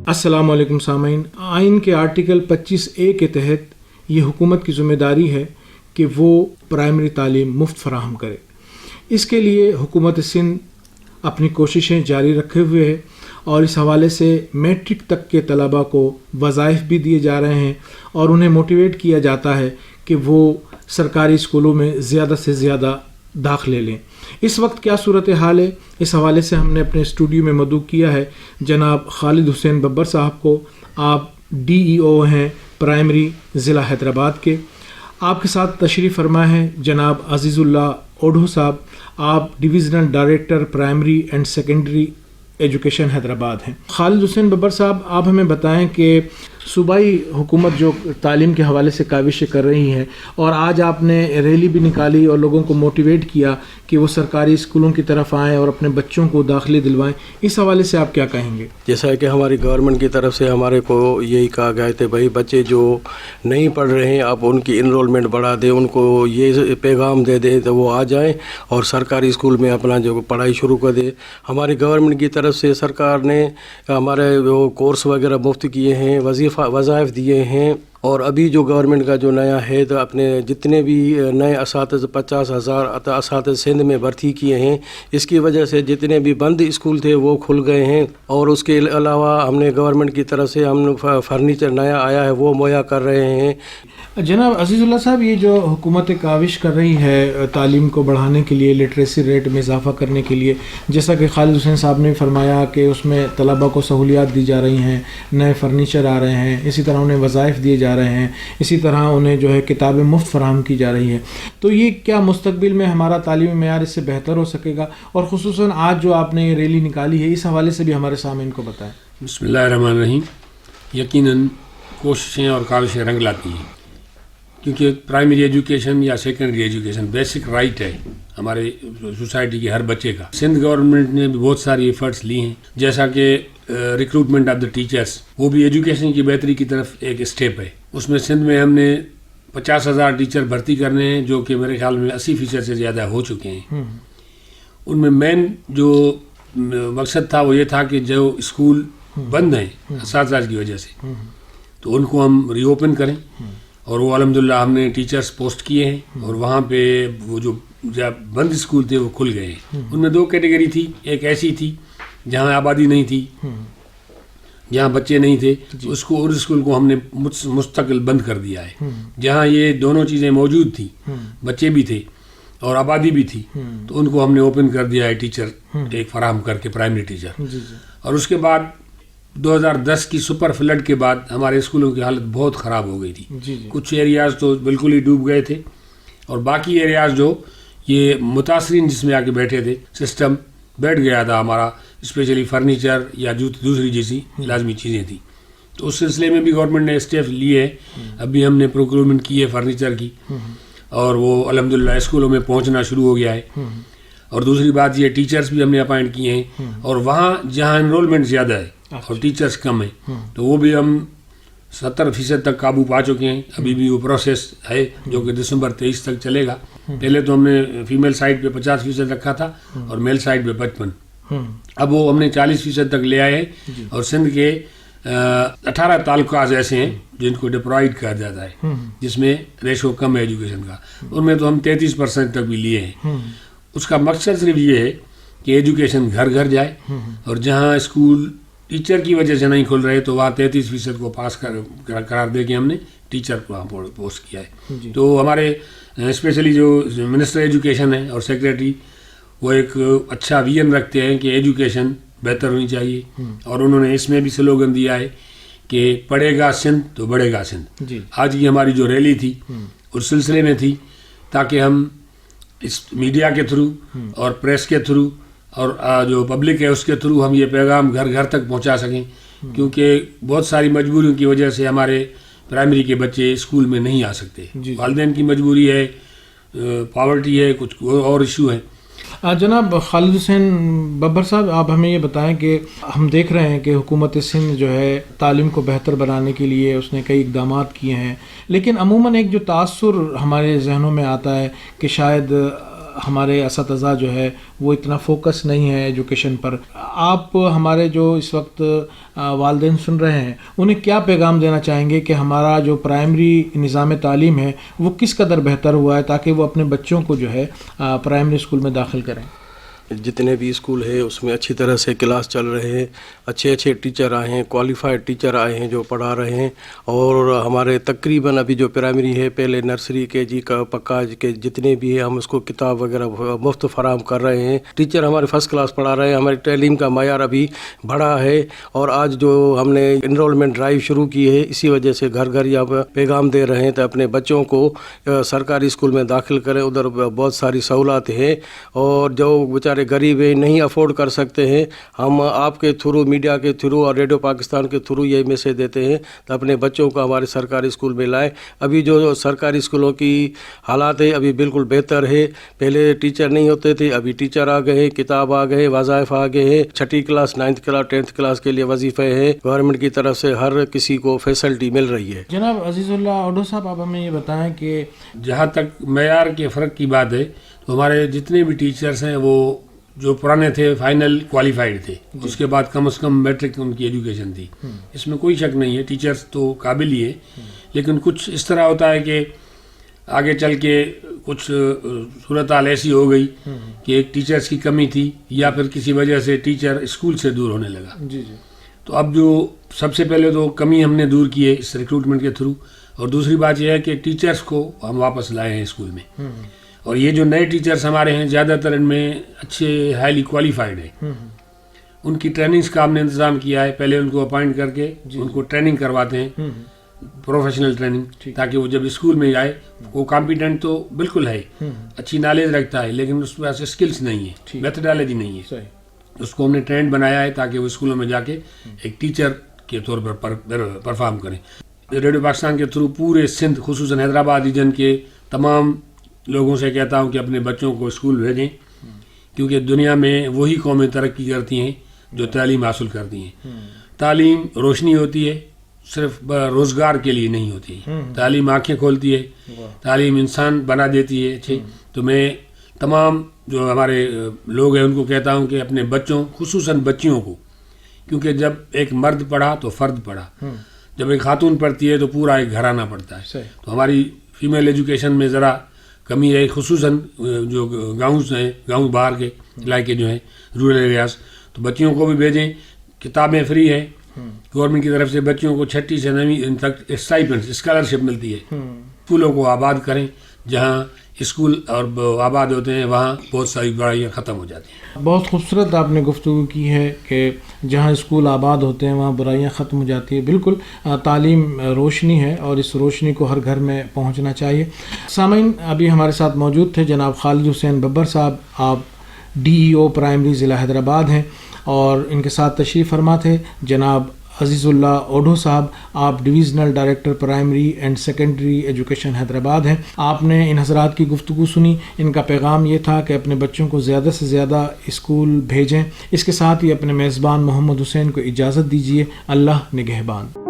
السلام علیکم سامعین، آئین کے آرٹیکل 25A کے تحت یہ حکومت کی ذمہ داری ہے کہ وہ پرائمری تعلیم مفت فراہم کرے۔ اس کے لیے حکومت سندھ اپنی کوششیں جاری رکھے ہوئے ہے اور اس حوالے سے میٹرک تک کے طلباء کو وظائف بھی دیے جا رہے ہیں اور انہیں موٹیویٹ کیا جاتا ہے کہ وہ سرکاری اسکولوں میں زیادہ سے زیادہ داخلے لیں۔ اس وقت کیا صورتحال ہے، اس حوالے سے ہم نے اپنے اسٹوڈیو میں مدعو کیا ہے جناب خالد حسین ببر صاحب کو۔ آپ DEO ہیں پرائمری ضلع حیدرآباد کے۔ آپ کے ساتھ تشریف فرما ہے جناب عزیز اللہ اوڈھو صاحب، آپ divisional director primary and secondary education Hyderabad ہیں۔ خالد حسین ببر صاحب، آپ ہمیں بتائیں کہ صوبائی حکومت جو تعلیم کے حوالے سے کاوشیں کر رہی ہے اور آج آپ نے ریلی بھی نکالی اور لوگوں کو موٹیویٹ کیا کہ وہ سرکاری اسکولوں کی طرف آئیں اور اپنے بچوں کو داخلے دلوائیں، اس حوالے سے آپ کیا کہیں گے؟ جیسا کہ ہماری گورنمنٹ کی طرف سے ہمارے کو یہی کہا گیا تھا، بھائی بچے جو نہیں پڑھ رہے ہیں آپ ان کی انرولمنٹ بڑھا دیں، ان کو یہ پیغام دے دیں تو وہ آ جائیں اور سرکاری اسکول میں اپنا جو پڑھائی شروع کر دے۔ ہماری گورنمنٹ کی طرف سے سرکار نے ہمارے وہ کورس وغیرہ مفت کیے ہیں، وظائف دیے ہیں، اور ابھی جو گورنمنٹ کا جو نیا ہے تو اپنے جتنے بھی نئے اساتذہ 50,000 اساتذہ سندھ میں بھرتی کیے ہیں۔ اس کی وجہ سے جتنے بھی بند اسکول تھے وہ کھل گئے ہیں، اور اس کے علاوہ ہم نے گورنمنٹ کی طرف سے ہم فرنیچر نیا آیا ہے وہ مہیا کر رہے ہیں۔ جناب عزیز اللہ صاحب، یہ جو حکومت کاوش کر رہی ہے تعلیم کو بڑھانے کے لیے، لٹریسی ریٹ میں اضافہ کرنے کے لیے، جیسا کہ خالد حسین صاحب نے فرمایا کہ اس میں طلباء کو سہولیات دی جا رہی ہیں، نئے فرنیچر آ رہے ہیں، اسی طرح انہیں وظائف دیے جا رہے ہیں، اسی طرح انہیں جو ہے کتابیں مفت فراہم کی جا رہی ہے، تو یہ کیا مستقبل میں ہمارا تعلیمی معیار اس سے بہتر ہو سکے گا؟ اور خصوصاً آج جو آپ نے یہ ریلی نکالی ہے، اس حوالے سے بھی ہمارے سامعین کو بتائیں۔ بسم اللہ الرحمن الرحیم۔ یقیناً کوششیں اور کاوشیں رنگ لاتی ہیں، کیونکہ پرائمری ایجوکیشن یا سیکنڈری ایجوکیشن بیسک رائٹ ہے ہمارے سوسائٹی کے ہر بچے کا۔ سندھ گورنمنٹ نے بھی بہت ساری ایفرٹس لی ہیں، جیسا کہ ریکروٹمنٹ آف دا ٹیچرس، وہ بھی ایجوکیشن کی بہتری کی طرف ایک اسٹیپ ہے۔ اس میں سندھ میں ہم نے 50,000 ٹیچر بھرتی کرنے ہیں، جو کہ میرے خیال میں 80% سے زیادہ ہو چکے ہیں۔ ان میں مین جو مقصد تھا وہ یہ تھا کہ جو اسکول بند ہیں اساتذہ کی وجہ سے، تو ان کو ہم ری اوپن کریں، اور وہ الحمدللہ ہم نے ٹیچرز پوسٹ کیے ہیں، اور وہاں پہ وہ جو بند اسکول تھے وہ کھل گئے ہیں۔ ان میں 2 کیٹیگری تھی، ایک ایسی تھی جہاں آبادی نہیں تھی، جہاں بچے نہیں تھے، اس اسکول کو ہم نے مستقل بند کر دیا ہے۔ جہاں یہ دونوں چیزیں موجود تھیں، بچے بھی تھے اور آبادی بھی تھی، تو ان کو ہم نے اوپن کر دیا ہے ٹیچر ایک فراہم کر کے، پرائمری ٹیچر۔ اور اس کے بعد 2010 کی سپر فلڈ کے بعد ہمارے اسکولوں کی حالت بہت خراب ہو گئی تھی۔ کچھ ایریاز تو بالکل ہی ڈوب گئے تھے، اور باقی ایریاز جو یہ متاثرین جس میں آ کے بیٹھے تھے، سسٹم بیٹھ گیا تھا ہمارا، اسپیشلی فرنیچر یا دوسری جیسی لازمی چیزیں تھیں۔ تو اس سلسلے میں بھی گورنمنٹ نے اسٹیپ لیے ہیں۔ ابھی ہم نے پروکیورمنٹ کی ہے فرنیچر کی، اور وہ الحمدللہ اسکولوں میں پہنچنا شروع ہو گیا ہے۔ اور دوسری بات یہ ٹیچرز بھی ہم نے اپائنٹ کیے ہیں، اور وہاں جہاں انرولمنٹ زیادہ ہے اور ٹیچرز کم ہیں، تو وہ بھی ہم 70% تک قابو پا چکے ہیں۔ ابھی بھی وہ پروسیس ہے جو کہ دسمبر 23 تک چلے گا۔ پہلے تو ہم نے فیمیل سائڈ پہ 50% رکھا تھا اور میل سائڈ پہ 55، اب وہ ہم نے 40% تک لے آئے ہیں۔ اور سندھ کے 18 تعلقات ایسے ہیں جن کو ڈپرائڈ کہا جاتا ہے، جس میں ریشو کم ہے ایجوکیشن کا، ان میں تو ہم 33% تک بھی لیے ہیں۔ اس کا مقصد صرف یہ ہے کہ ایجوکیشن گھر گھر جائے، اور جہاں اسکول ٹیچر کی وجہ سے نہیں کھل رہے تو وہاں 33% کو پاس قرار دے کے ہم نے ٹیچر کو وہاں پوسٹ کیا ہے۔ تو ہمارے اسپیشلی جو منسٹر ایجوکیشن ہے اور سیکریٹری، وہ ایک اچھا ویژن رکھتے ہیں کہ ایجوکیشن بہتر ہونی چاہیے، اور انہوں نے اس میں بھی سلوگن دیا ہے کہ پڑھے گا سندھ تو بڑھے گا سندھ۔ آج کی ہماری جو ریلی تھی اس سلسلے میں تھی، تاکہ ہم اس میڈیا کے تھرو اور پریس کے تھرو اور جو پبلک ہے اس کے تھرو ہم یہ پیغام گھر گھر تک پہنچا سکیں، کیونکہ بہت ساری مجبوریوں کی وجہ سے ہمارے پرائمری کے بچے اسکول میں نہیں آ سکتے۔ والدین کی مجبوری ہے، پاورٹی ہے، کچھ اور ایشو ہیں۔ جناب خالد حسین ببر صاحب، آپ ہمیں یہ بتائیں کہ ہم دیکھ رہے ہیں کہ حکومت سندھ جو ہے تعلیم کو بہتر بنانے کے لیے اس نے کئی اقدامات کیے ہیں، لیکن عموماً ایک جو تاثر ہمارے ذہنوں میں آتا ہے کہ شاید ہمارے اساتذہ جو ہے وہ اتنا فوکس نہیں ہے ایجوکیشن پر. آپ ہمارے جو اس وقت والدین سن رہے ہیں انہیں کیا پیغام دینا چاہیں گے کہ ہمارا جو پرائمری نظام تعلیم ہے وہ کس قدر بہتر ہوا ہے تاکہ وہ اپنے بچوں کو جو ہے پرائمری اسکول میں داخل کریں؟ جتنے بھی اسکول ہے اس میں اچھی طرح سے کلاس چل رہے ہیں, اچھے ٹیچر آئے ہیں, کوالیفائڈ ٹیچر آئے ہیں جو پڑھا رہے ہیں. اور ہمارے تقریباً ابھی جو پرائمری ہے پہلے نرسری کے جی کا پکا کے جتنے بھی ہیں ہم اس کو کتاب وغیرہ مفت فراہم کر رہے ہیں. ٹیچر ہمارے فرسٹ کلاس پڑھا رہے ہیں. ہماری تعلیم کا معیار ابھی بڑھا ہے. اور آج جو ہم نے انرولمنٹ ڈرائیو شروع کی ہے اسی وجہ سے گھر گھر یہاں پیغام دے رہے ہیں تو اپنے بچوں کو سرکاری اسکول میں داخل کریں. ادھر بہت ساری سہولات ہیں اور جو بیچارے غریب ہیں نہیں افورڈ کر سکتے ہیں, ہم آپ کے تھرو, میڈیا کے تھرو اور ریڈیو پاکستان کے تھرو یہ میسج دیتے ہیں تو اپنے بچوں کو ہمارے سرکاری اسکول میں لائیں. ابھی جو سرکاری اسکولوں کی حالات ہے ابھی بالکل بہتر ہے. پہلے ٹیچر نہیں ہوتے تھے, ابھی ٹیچر آ گئے ہیں, کتاب آ گئے ہیں, وظائف آ گئے ہیں. 6ٹھی class 9th class 10th class کے لیے وظیفے ہیں. گورنمنٹ کی طرف سے ہر کسی کو فیسلٹی مل رہی ہے. جناب عزیز اللہ اوڈھو صاحب, آپ ہمیں یہ بتائیں کہ جہاں تک معیار کے فرق کی بات ہے تو ہمارے جتنے بھی ٹیچرس ہیں وہ جو پرانے تھے فائنل کوالیفائڈ تھے, اس کے بعد کم از کم میٹرک ان کی ایجوکیشن تھی. اس میں کوئی شک نہیں ہے, ٹیچرس تو قابل ہی ہے. لیکن کچھ اس طرح ہوتا ہے کہ آگے چل کے کچھ صورتحال ایسی ہو گئی کہ ایک ٹیچرس کی کمی تھی یا پھر کسی وجہ سے ٹیچر اسکول سے دور ہونے لگا. تو اب جو سب سے پہلے تو کمی ہم نے دور کی ہے اس ریکروٹمنٹ کے تھرو, اور دوسری بات یہ ہے کہ ٹیچرس کو ہم واپس لائے ہیں اسکول میں. اور یہ جو نئے ٹیچرس ہمارے ہیں زیادہ تر ان میں اچھے ہائیلی کوالیفائڈ ہیں. ان کی ٹریننگز کا ہم نے انتظام کیا ہے. پہلے ان کو اپوائنٹ کر کے ان کو ٹریننگ کرواتے ہیں, پروفیشنل ٹریننگ, تاکہ وہ جب اسکول میں جائے وہ کمپیٹنٹ تو بالکل ہے, اچھی نالج رکھتا ہے, لیکن اس پاس اسکلس نہیں ہے, میتھڈالوجی نہیں ہے. اس کو ہم نے ٹرینڈ بنایا ہے تاکہ وہ اسکولوں میں جا کے ایک ٹیچر کے طور پر پرفارم کریں. ریڈیو پاکستان کے تھرو پورے سندھ خصوصاً حیدرآباد ریجن کے تمام لوگوں سے کہتا ہوں کہ اپنے بچوں کو اسکول بھیجیں, کیونکہ دنیا میں وہی قومیں ترقی کرتی ہیں جو تعلیم حاصل کرتی ہیں. تعلیم روشنی ہوتی ہے, صرف روزگار کے لیے نہیں ہوتی. تعلیم آنکھیں کھولتی ہے, تعلیم انسان بنا دیتی ہے اچھے. تو میں تمام جو ہمارے لوگ ہیں ان کو کہتا ہوں کہ اپنے بچوں خصوصاً بچیوں کو, کیونکہ جب ایک مرد پڑھا تو فرد پڑھا, جب ایک خاتون پڑھتی ہے تو پورا ایک گھرانہ پڑھتا ہے. تو ہماری فیمیل ایجوکیشن میں ذرا کمی ہے, خصوصاً جو گاؤں ہیں, گاؤں باہر کے علاقے جو ہیں رورل ایریاز, تو بچیوں کو بھی بھیجیں. کتابیں فری ہیں گورنمنٹ کی طرف سے, بچیوں کو 6ٹھی سے 9ویں تک اسٹائپنڈ اسکالرشپ ملتی ہے. اسکولوں کو آباد کریں, جہاں اسکول اور آباد ہوتے ہیں وہاں بہت ساری برائیاں ختم ہو جاتی ہیں. بہت خوبصورت آپ نے گفتگو کی ہے کہ جہاں اسکول آباد ہوتے ہیں وہاں برائیاں ختم ہو جاتی ہیں. بالکل, تعلیم روشنی ہے اور اس روشنی کو ہر گھر میں پہنچنا چاہیے. سامعین, ابھی ہمارے ساتھ موجود تھے جناب خالد حسین ببر صاحب, آپ DEO پرائمری ضلع حیدرآباد ہیں, اور ان کے ساتھ تشریف فرما تھے جناب عزیز اللہ اوڈھو صاحب, آپ divisional director primary and secondary education Hyderabad ہیں. آپ نے ان حضرات کی گفتگو سنی. ان کا پیغام یہ تھا کہ اپنے بچوں کو زیادہ سے زیادہ اسکول بھیجیں. اس کے ساتھ ہی اپنے میزبان محمد حسین کو اجازت دیجیے. اللہ نگہبان.